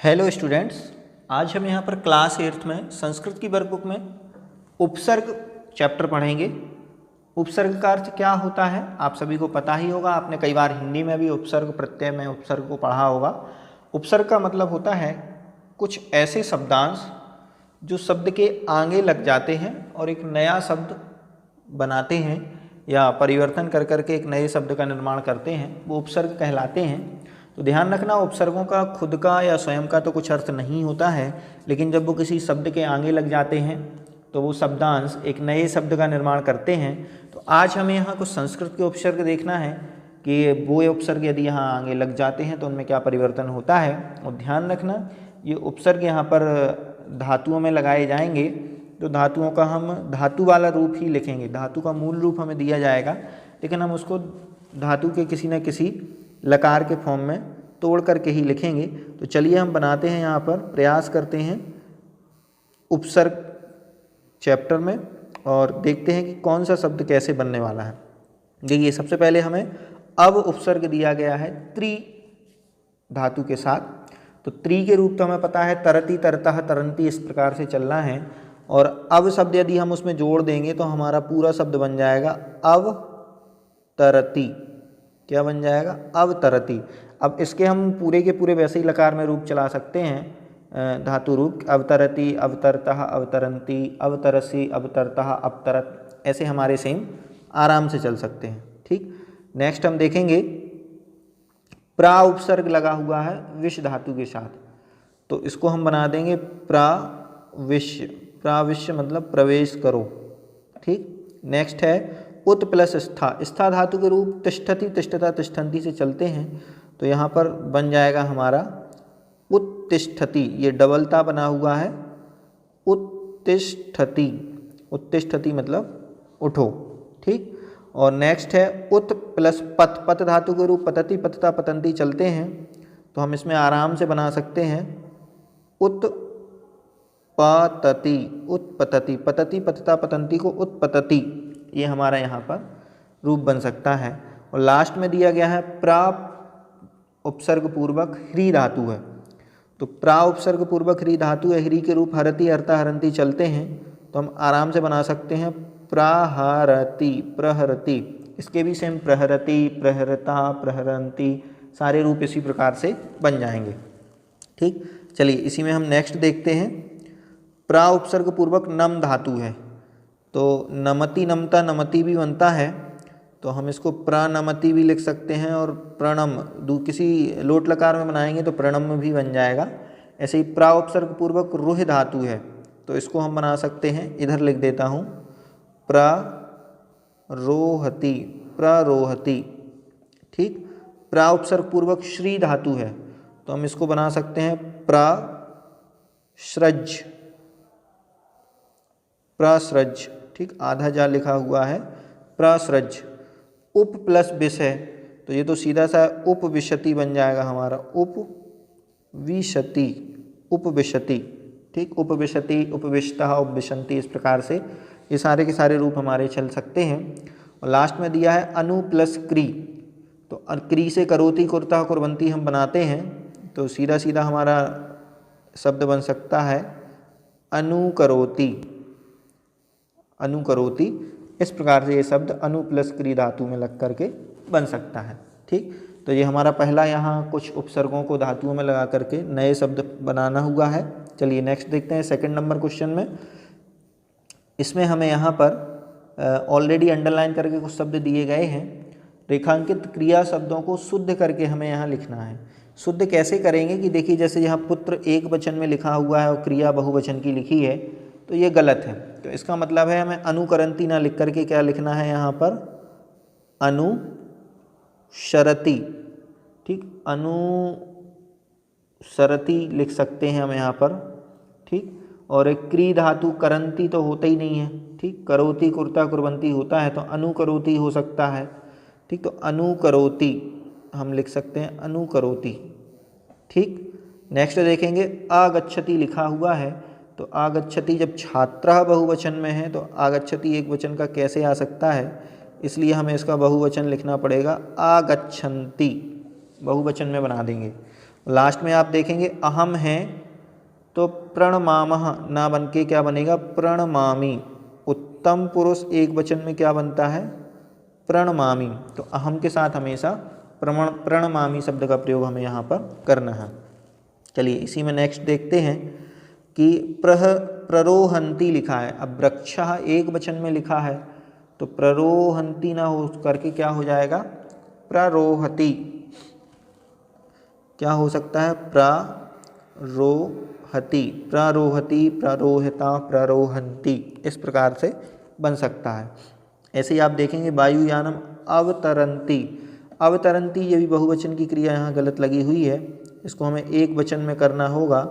Hello students, आज हम यहाँ पर क्लास 8th में संस्कृत की वर्कबुक में उपसर्ग चैप्टर पढ़ेंगे। उपसर्ग का अर्थ क्या होता है आप सभी को पता ही होगा। आपने कई बार हिंदी में भी उपसर्ग प्रत्यय में उपसर्ग को पढ़ा होगा। उपसर्ग का मतलब होता है कुछ ऐसे शब्दांश जो शब्द के आगे लग जाते हैं और एक नया शब्द बनाते हैं या परिवर्तन कर करके एक नए शब्द का निर्माण करते हैं, वो उपसर्ग कहलाते हैं। तो ध्यान रखना, उपसर्गों का खुद का या स्वयं का तो कुछ अर्थ नहीं होता है, लेकिन जब वो किसी शब्द के आगे लग जाते हैं तो वो शब्दांश एक नए शब्द का निर्माण करते हैं। तो आज हमें यहाँ कुछ संस्कृत के उपसर्ग देखना है कि वो उपसर्ग यदि यहाँ आगे लग जाते हैं तो उनमें क्या परिवर्तन होता है। और ध्यान रखना, ये उपसर्ग यहाँ पर धातुओं में लगाए जाएंगे तो धातुओं का हम धातु वाला रूप ही लिखेंगे। धातु का मूल रूप हमें दिया जाएगा, लेकिन हम उसको धातु के किसी न किसी लकार के फॉर्म में तोड़ करके ही लिखेंगे। तो चलिए हम बनाते हैं, यहाँ पर प्रयास करते हैं उपसर्ग चैप्टर में और देखते हैं कि कौन सा शब्द कैसे बनने वाला है। देखिए, सबसे पहले हमें अब उपसर्ग दिया गया है त्रि धातु के साथ। तो त्रि के रूप तो हमें पता है तरति, तरतः, तरंती, इस प्रकार से चलना है। और अब शब्द यदि हम उसमें जोड़ देंगे तो हमारा पूरा शब्द बन जाएगा अवतरति। क्या बन जाएगा? अवतरति। अब इसके हम पूरे के पूरे वैसे ही लकार में रूप चला सकते हैं, धातु रूप अवतरति, अवतरतः, अवतरंती, अवतरसी, अवतरतः, अवतरत, ऐसे हमारे सेम आराम से चल सकते हैं। ठीक, नेक्स्ट हम देखेंगे प्रा उपसर्ग लगा हुआ है विष धातु के साथ, तो इसको हम बना देंगे प्राविश्य। प्राविश्य मतलब प्रवेश करो। ठीक, नेक्स्ट है उत प्लस स्था। स्था धातु के रूप तिष्ठति, तिष्ठता, तिष्ठन्ति से चलते हैं, तो यहाँ पर बन जाएगा हमारा उत्तिष्ठति। ये डबलता बना हुआ है, उत्तिष्ठति। उत्तिष्ठति मतलब उठो। ठीक, और नेक्स्ट है उत प्लस पत। पत धातु के रूप पतति, पतता, पतंती चलते हैं, तो हम इसमें आराम से बना सकते हैं उत्पतति, उत्पतति। पतति, पतता, पतंती को उत्पतति, ये हमारा यहाँ पर रूप बन सकता है। और लास्ट में दिया गया है प्रा उपसर्ग पूर्वक ह्री धातु है, तो प्रा उपसर्ग पूर्वक ह्री धातु है। ह्री के रूप हरति, हरता, हरंती चलते हैं, तो हम आराम से बना सकते हैं प्रहरति, प्रहरति। इसके भी सेम प्रहरति, प्रहरता, प्रहरंती, सारे रूप इसी प्रकार से बन जाएंगे। ठीक, चलिए इसी में हम नेक्स्ट देखते हैं। प्रा उपसर्ग पूर्वक नम धातु है, तो नमति, नमता, नमति भी बनता है, तो हम इसको प्रणमति भी लिख सकते हैं। और प्रणम किसी लोट लकार में बनाएंगे तो प्रणम भी बन जाएगा। ऐसे ही प्रा उपसर्ग पूर्वक रुह धातु है, तो इसको हम बना सकते हैं, इधर लिख देता हूँ प्ररोहति, प्ररोहति। ठीक, प्रा उपसर्ग पूर्वक श्री धातु है, तो हम इसको बना सकते हैं प्रसृज, प्रसृज। ठीक, आधा जा लिखा हुआ है प्रसृज। उप प्लस विष है, तो ये तो सीधा सा उपविशति बन जाएगा हमारा, उपविशति, उपविशति। ठीक, उपविशति, उपविशतः, उपविशन्ति, इस प्रकार से ये सारे के सारे रूप हमारे चल सकते हैं। और लास्ट में दिया है अनु प्लस क्री, तो क्री से करोति, कुर्ता, कुर्वंती हम बनाते हैं, तो सीधा सीधा हमारा शब्द बन सकता है अनुकरोति, अनुकरोति। इस प्रकार से ये शब्द अनु प्लस क्री धातु में लग करके बन सकता है। ठीक, तो ये हमारा पहला यहाँ कुछ उपसर्गों को धातुओं में लगा करके नए शब्द बनाना हुआ है। चलिए नेक्स्ट देखते हैं सेकंड नंबर क्वेश्चन में। इसमें हमें यहाँ पर ऑलरेडी अंडरलाइन करके कुछ शब्द दिए गए हैं। रेखांकित क्रिया शब्दों को शुद्ध करके हमें यहाँ लिखना है। शुद्ध कैसे करेंगे कि देखिए, जैसे यहाँ पुत्र एक वचन में लिखा हुआ है और क्रिया बहुवचन की लिखी है, तो ये गलत है। तो इसका मतलब है हमें अनुकरंती ना लिख करके क्या लिखना है यहाँ पर, अनुशरति। ठीक, अनुसरति लिख सकते हैं हम यहाँ पर। ठीक, और एक क्री धातु करंती तो होता ही नहीं है। ठीक, करोति, कुर्ता, कुर्वंती होता है, तो अनुकरोति हो सकता है। ठीक, तो अनुकरोति हम लिख सकते हैं, अनुकरोति। ठीक, नेक्स्ट देखेंगे आगच्छति लिखा हुआ है, तो आगच्छति जब छात्रः बहुवचन में है तो आगच्छति एक वचन का कैसे आ सकता है, इसलिए हमें इसका बहुवचन लिखना पड़ेगा आगच्छन्ति, बहुवचन में बना देंगे। लास्ट में आप देखेंगे अहम है तो प्रणमामः ना बन के क्या बनेगा, प्रणमामि। उत्तम पुरुष एक वचन में क्या बनता है, प्रणमामि। तो अहम के साथ हमेशा प्रणमामि शब्द का प्रयोग हमें यहाँ पर करना है। चलिए इसी में नेक्स्ट देखते हैं कि प्ररोहंती लिखा है। अब वृक्षः एक वचन में लिखा है तो प्ररोहंती ना हो करके क्या हो जाएगा, प्ररोहति। क्या हो सकता है, प्ररोहति, प्ररोहति, प्ररोहिता, प्ररोहंती, इस प्रकार से बन सकता है। ऐसे ही आप देखेंगे वायुयानम अवतरंती। अवतरंती ये भी बहुवचन की क्रिया यहाँ गलत लगी हुई है, इसको हमें एक वचन में करना होगा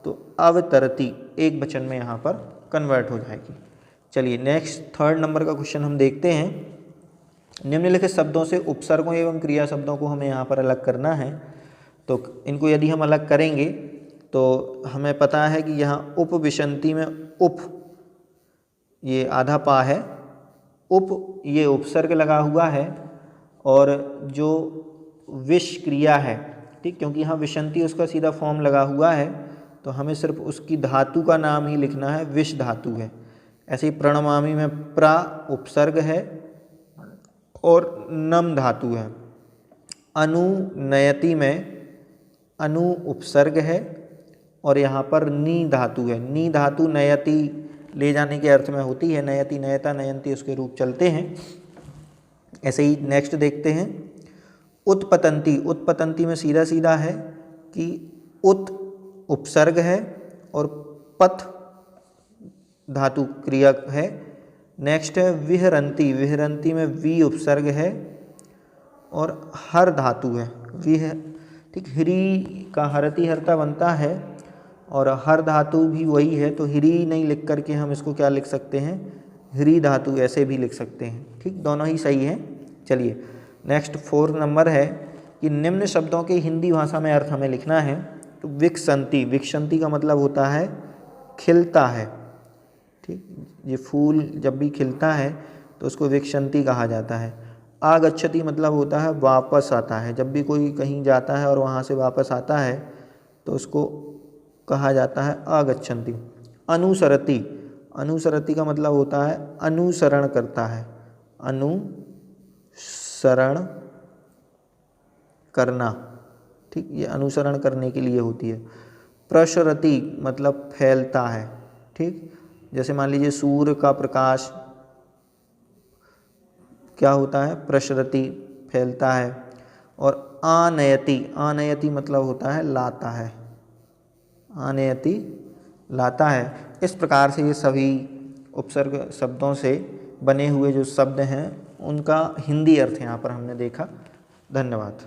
तो अवतरती एक वचन में यहाँ पर कन्वर्ट हो जाएगी। चलिए नेक्स्ट 3rd नंबर का क्वेश्चन हम देखते हैं। निम्नलिखित शब्दों से उपसर्गों एवं क्रिया शब्दों को हमें यहाँ पर अलग करना है। तो इनको यदि हम अलग करेंगे तो हमें पता है कि यहाँ उपविशंती में उप ये आधा पा है, उप ये उपसर्ग लगा हुआ है, और जो विश क्रिया है, ठीक, क्योंकि यहाँ विशंती उसका सीधा फॉर्म लगा हुआ है तो हमें सिर्फ उसकी धातु का नाम ही लिखना है, विश धातु है। ऐसे ही प्रणमामि में प्रा उपसर्ग है और नम धातु है। अनुनयति में अनु उपसर्ग है और यहाँ पर नी धातु है। नी धातु नयति ले जाने के अर्थ में होती है, नयति, नयता, नयंती उसके रूप चलते हैं। ऐसे ही नेक्स्ट देखते हैं उत्पतंती। उत्पतंती में सीधा सीधा है कि उत उपसर्ग है और पथ धातु क्रिया है। नेक्स्ट है विहरंती। विहरंती में वी उपसर्ग है और हर धातु है, विह, ठीक, हिरी का हरती हरता बनता है और हर धातु भी वही है, तो हिरी नहीं लिख करके हम इसको क्या लिख सकते हैं, हिरी धातु ऐसे भी लिख सकते हैं, ठीक, दोनों ही सही हैं। चलिए नेक्स्ट 4 नंबर है कि निम्न शब्दों के हिंदी भाषा में अर्थ हमें लिखना है। तो विकसंती, विकसंती का मतलब होता है खिलता है, ठीक, ये फूल जब भी खिलता है तो उसको विकसंती कहा जाता है। आगच्छति मतलब होता है वापस आता है, जब भी कोई कहीं जाता है और वहाँ से वापस आता है तो उसको कहा जाता है आगच्छन्ति। अनुसरति, अनुसरति का मतलब होता है अनुसरण करता है, अनुसरण करना, ठीक, ये अनुसरण करने के लिए होती है। प्रसरति मतलब फैलता है, ठीक, जैसे मान लीजिए सूर्य का प्रकाश क्या होता है, प्रसरति, फैलता है। और आनयति, आनयति मतलब होता है लाता है, आनयति लाता है। इस प्रकार से ये सभी उपसर्ग शब्दों से बने हुए जो शब्द हैं उनका हिंदी अर्थ यहाँ पर हमने देखा। धन्यवाद।